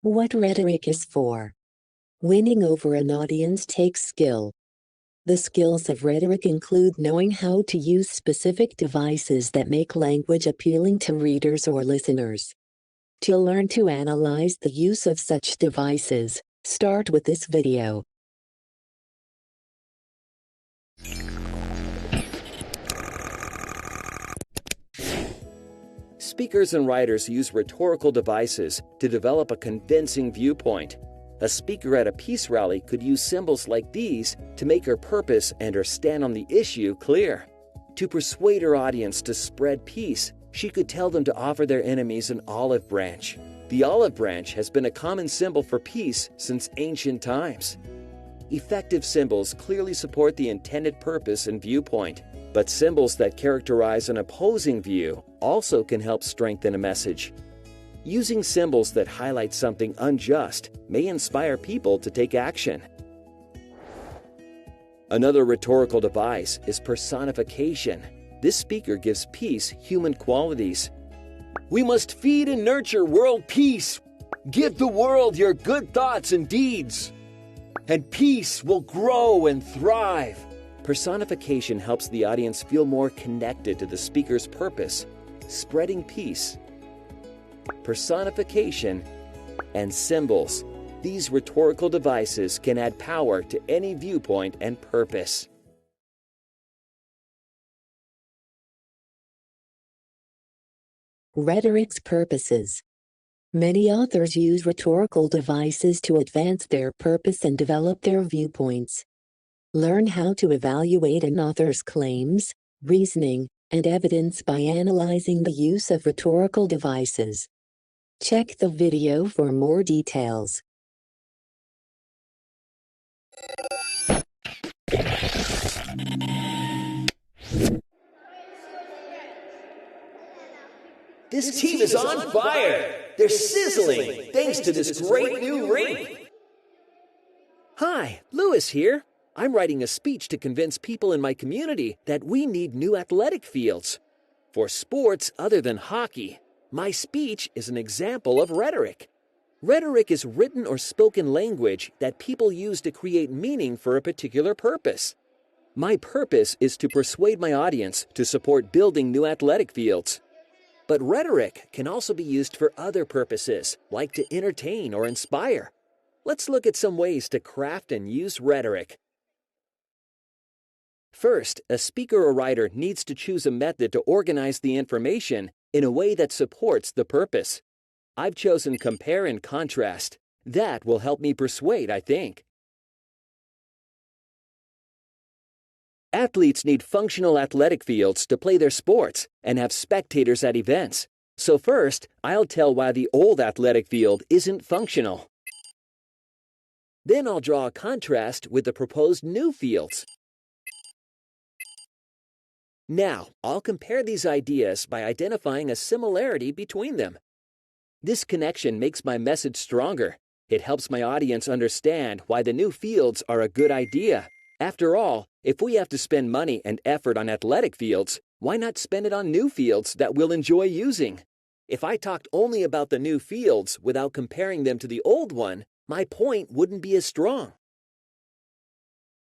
What rhetoric is for? Winning over an audience takes skill. The skills of rhetoric include knowing how to use specific devices that make language appealing to readers or listeners. To learn to analyze the use of such devices, start with this video. Speakers and writers use rhetorical devices to develop a convincing viewpoint. A speaker at a peace rally could use symbols like these to make her purpose and her stand on the issue clear. To persuade her audience to spread peace, she could tell them to offer their enemies an olive branch. The olive branch has been a common symbol for peace since ancient times. Effective symbols clearly support the intended purpose and viewpoint, but symbols that characterize an opposing view also can help strengthen a message. Using symbols that highlight something unjust may inspire people to take action. Another rhetorical device is personification. This speaker gives peace human qualities. We must feed and nurture world peace. Give the world your good thoughts and deeds, and peace will grow and thrive. Personification helps the audience feel more connected to the speaker's purpose, spreading peace. Personification and symbols. These rhetorical devices can add power to any viewpoint and purpose. Rhetoric's purposes. Many authors use rhetorical devices to advance their purpose and develop their viewpoints. Learn how to evaluate an author's claims, reasoning, and evidence by analyzing the use of rhetorical devices. Check the video for more details. This team is on fire! They're sizzling thanks to this great new rink! Hi, Lewis here. I'm writing a speech to convince people in my community that we need new athletic fields. For sports other than hockey, my speech is an example of rhetoric. Rhetoric is written or spoken language that people use to create meaning for a particular purpose. My purpose is to persuade my audience to support building new athletic fields. But rhetoric can also be used for other purposes, like to entertain or inspire. Let's look at some ways to craft and use rhetoric. First, a speaker or writer needs to choose a method to organize the information in a way that supports the purpose. I've chosen compare and contrast. That will help me persuade, I think. Athletes need functional athletic fields to play their sports and have spectators at events. So first, I'll tell why the old athletic field isn't functional. Then I'll draw a contrast with the proposed new fields. Now, I'll compare these ideas by identifying a similarity between them. This connection makes my message stronger. It helps my audience understand why the new fields are a good idea. After all, if we have to spend money and effort on athletic fields, why not spend it on new fields that we'll enjoy using? If I talked only about the new fields without comparing them to the old one, my point wouldn't be as strong.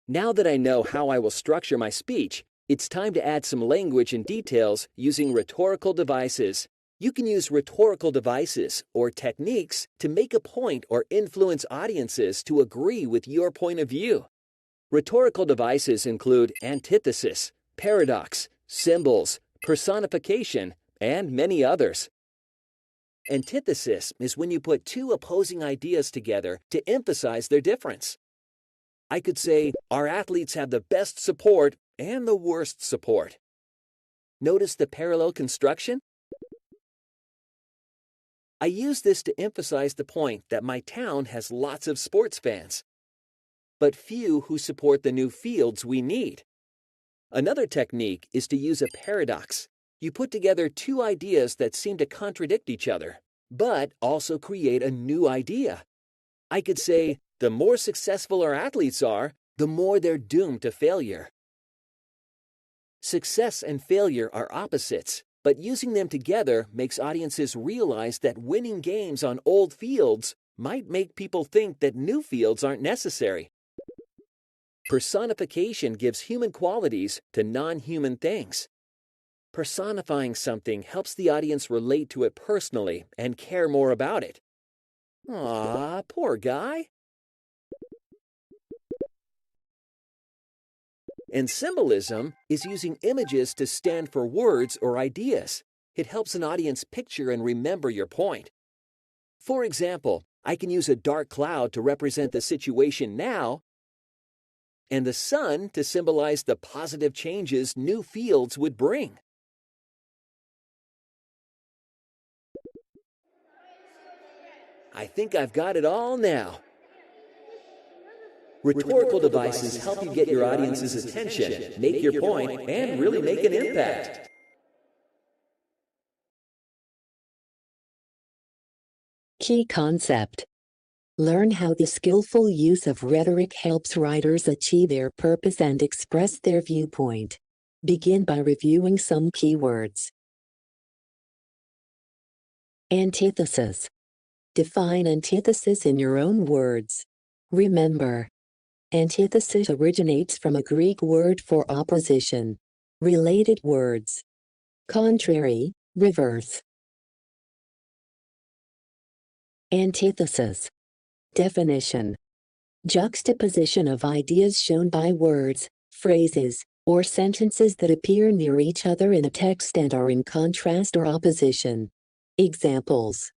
Now that I know how I will structure my speech, it's time to add some language and details using rhetorical devices. You can use rhetorical devices or techniques to make a point or influence audiences to agree with your point of view. Rhetorical devices include antithesis, paradox, symbols, personification, and many others. Antithesis is when you put two opposing ideas together to emphasize their difference. I could say, our athletes have the best support and the worst support. Notice the parallel construction? I use this to emphasize the point that my town has lots of sports fans, but few who support the new fields we need. Another technique is to use a paradox. You put together two ideas that seem to contradict each other, but also create a new idea. I could say, the more successful our athletes are, the more they're doomed to failure. Success and failure are opposites, but using them together makes audiences realize that winning games on old fields might make people think that new fields aren't necessary. Personification gives human qualities to non-human things. Personifying something helps the audience relate to it personally and care more about it. Aw, poor guy. And symbolism is using images to stand for words or ideas. It helps an audience picture and remember your point. For example, I can use a dark cloud to represent the situation now, and the sun to symbolize the positive changes new fields would bring. I think I've got it all now. Rhetorical devices help you get your audience's attention, make your point, and really make an impact. Key concept. Learn how the skillful use of rhetoric helps writers achieve their purpose and express their viewpoint. Begin by reviewing some keywords. Antithesis. Define antithesis in your own words. Remember, antithesis originates from a Greek word for opposition. Related words. Contrary, reverse. Antithesis. Definition. Juxtaposition of ideas shown by words, phrases, or sentences that appear near each other in a text and are in contrast or opposition. Examples.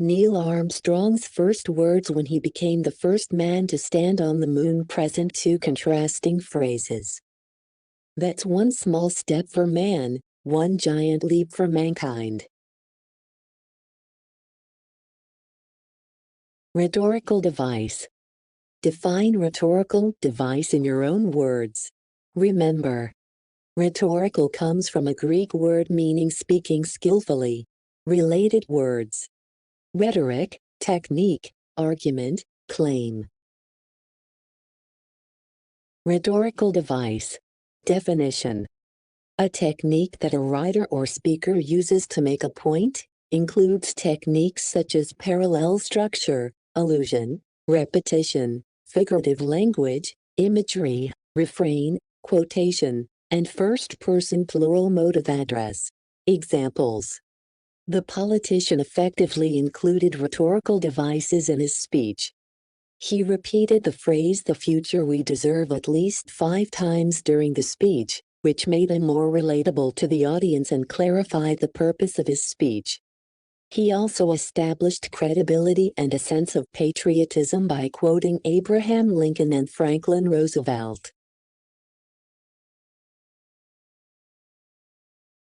Neil Armstrong's first words when he became the first man to stand on the moon present two contrasting phrases. That's one small step for man, one giant leap for mankind. Rhetorical device. Define rhetorical device in your own words. Remember, rhetorical comes from a Greek word meaning speaking skillfully. Related words. Rhetoric, technique, argument, claim. Rhetorical device. Definition. A technique that a writer or speaker uses to make a point, includes techniques such as parallel structure, allusion, repetition, figurative language, imagery, refrain, quotation, and first-person plural mode of address. Examples. The politician effectively included rhetorical devices in his speech. He repeated the phrase "the future we deserve" at least 5 times during the speech, which made him more relatable to the audience and clarified the purpose of his speech. He also established credibility and a sense of patriotism by quoting Abraham Lincoln and Franklin Roosevelt.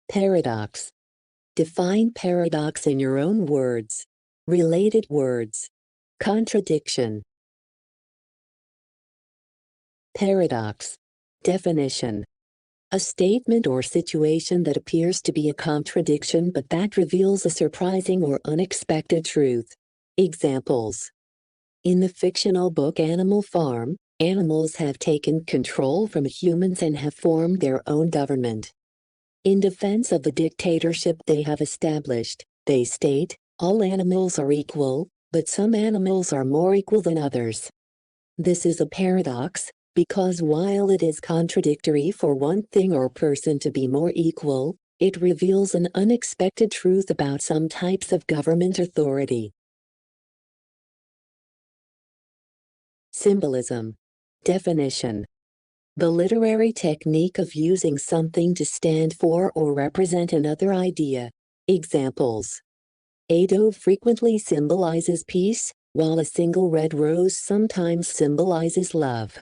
Paradox. Define paradox in your own words. Related words. Contradiction. Paradox. Definition. A statement or situation that appears to be a contradiction but that reveals a surprising or unexpected truth. Examples. In the fictional book Animal Farm, animals have taken control from humans and have formed their own government. In defense of the dictatorship they have established, they state, all animals are equal, but some animals are more equal than others. This is a paradox, because while it is contradictory for one thing or person to be more equal, it reveals an unexpected truth about some types of government authority. Symbolism. Definition. The literary technique of using something to stand for or represent another idea. Examples. A dove frequently symbolizes peace, while a single red rose sometimes symbolizes love.